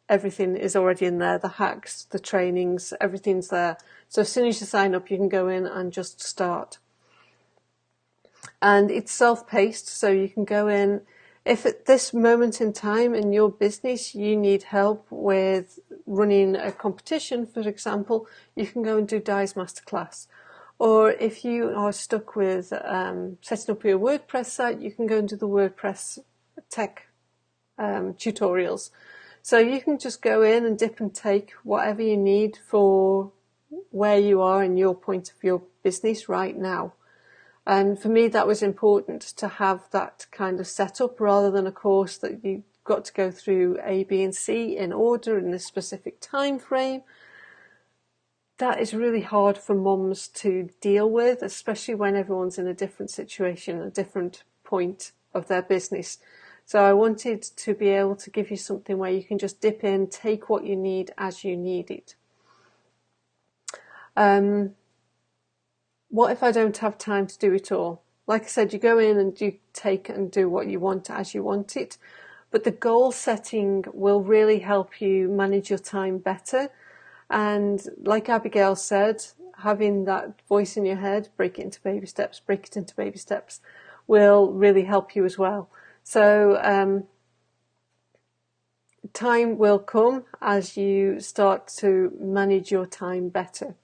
everything is already in there. The hacks, the trainings, everything's there. So as soon as you sign up, you can go in and just start. And it's self-paced, so you can go in. If at this moment in time in your business you need help with running a competition, for example, you can go and do Di's masterclass. Or if you are stuck with setting up your WordPress site, you can go and do the WordPress tech tutorials. So you can just go in and dip and take whatever you need for where you are in your point of your business right now. And for me, that was important to have that kind of setup rather than a course that you've got to go through A, B, and C in order in a specific time frame. That is really hard for mums to deal with, especially when everyone's in a different situation, a different point of their business. So I wanted to be able to give you something where you can just dip in, take what you need as you need it. What if I don't have time to do it all? Like I said, you go in and you take and do what you want as you want it, but the goal setting will really help you manage your time better. And like Abigail said, having that voice in your head, break it into baby steps, break it into baby steps, will really help you as well. So time will come as you start to manage your time better.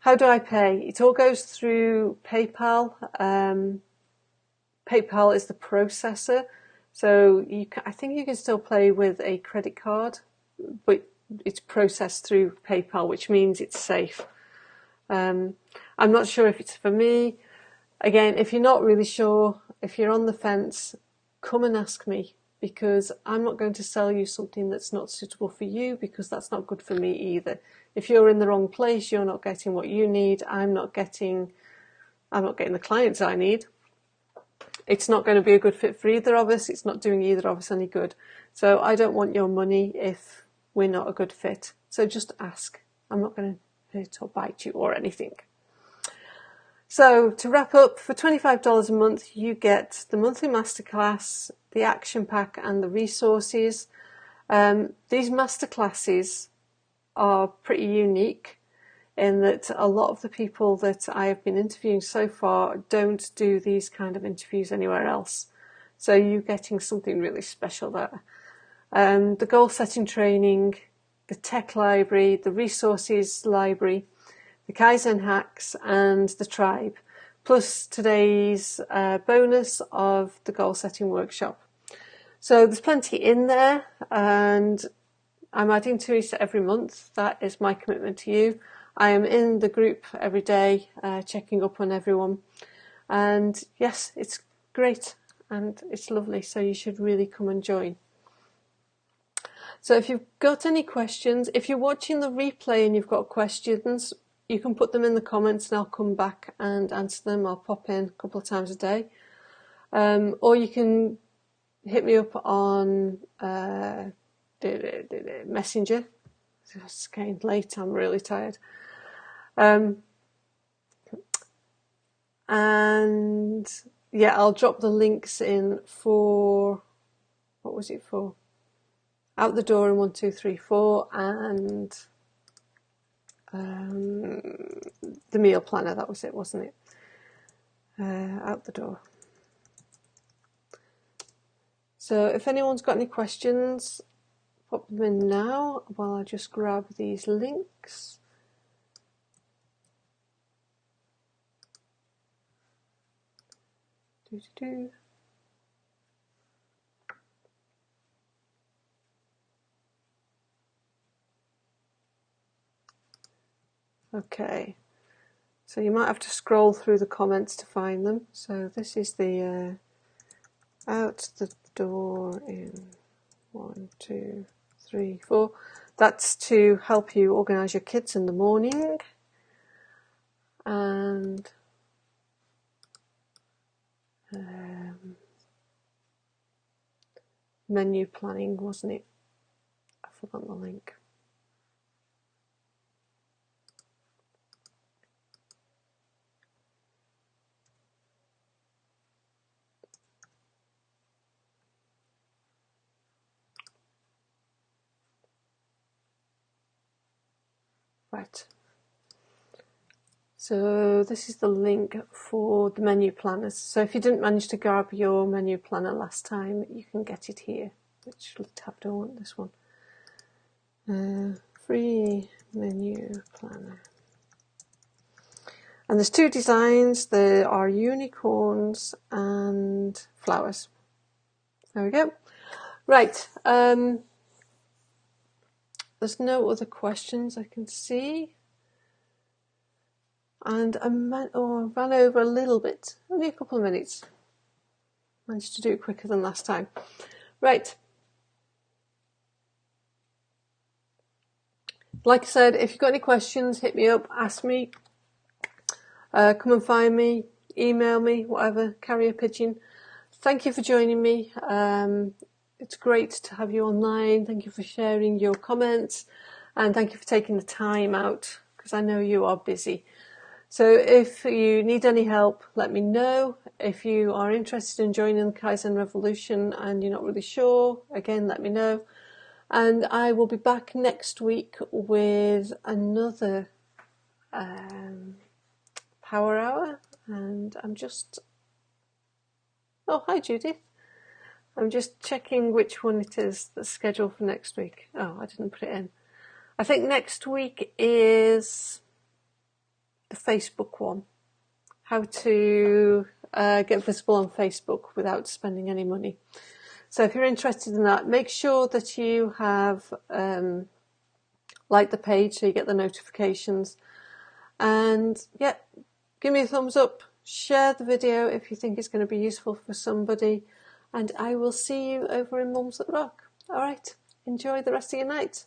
How do I pay? It all goes through PayPal. PayPal is the processor. So I think you can still pay with a credit card, but it's processed through PayPal, which means it's safe. I'm not sure if it's for me. Again, if you're not really sure, if you're on the fence, come and ask me, because I'm not going to sell you something that's not suitable for you, because that's not good for me either. If you're in the wrong place, you're not getting what you need. I'm not getting the clients I need. It's not going to be a good fit for either of us. It's not doing either of us any good. So I don't want your money if we're not a good fit. So just ask. I'm not going to hurt or bite you or anything. So to wrap up, for $25 a month, you get the monthly masterclass, the action pack, and the resources. These masterclasses are pretty unique in that a lot of the people that I have been interviewing so far don't do these kind of interviews anywhere else. So you're getting something really special there. the goal setting training, the tech library, the resources library, the Kaizen hacks, and the tribe, plus today's bonus of the goal setting workshop. So there's plenty in there, and I'm adding to it every month. That is my commitment to you. I am in the group every day, checking up on everyone. And yes, it's great and it's lovely. So you should really come and join. So if you've got any questions, if you're watching the replay and you've got questions, you can put them in the comments and I'll come back and answer them. I'll pop in a couple of times a day. Or you can hit me up on Messenger. It's getting late, I'm really tired. And yeah, I'll drop the links in for, what was it for? Out the door in 1, 2, 3, 4, and the meal planner, that was it, wasn't it? Out the door. So if anyone's got any questions, pop them in now while I just grab these links. Okay, so you might have to scroll through the comments to find them. So this is the out the door in 1, 2, 3, 4. That's to help you organise your kids in the morning. And menu planning, wasn't it? I forgot the link. Right. So this is the link for the menu planners. So if you didn't manage to grab your menu planner last time, you can get it here. Which tab do I want? This one. Free menu planner. And there's 2 designs. There are unicorns and flowers. There we go. Right. There's no other questions I can see. And I ran over a little bit, only a couple of minutes. Managed to do it quicker than last time. Right. Like I said, if you've got any questions, hit me up, ask me, come and find me, email me, whatever, carrier pigeon. Thank you for joining me. It's great to have you online. Thank you for sharing your comments, and thank you for taking the time out, because I know you are busy. So if you need any help, let me know. If you are interested in joining the Kaizen Revolution and you're not really sure, again, let me know. And I will be back next week with another power hour. And I'm just... Oh, hi, Judith. I'm just checking which one it is that's scheduled for next week. Oh, I didn't put it in. I think next week is the Facebook one. How to get visible on Facebook without spending any money. So if you're interested in that, make sure that you have liked the page so you get the notifications. And yeah, give me a thumbs up. Share the video if you think it's going to be useful for somebody. And I will see you over in Mums at Rock. All right, enjoy the rest of your night.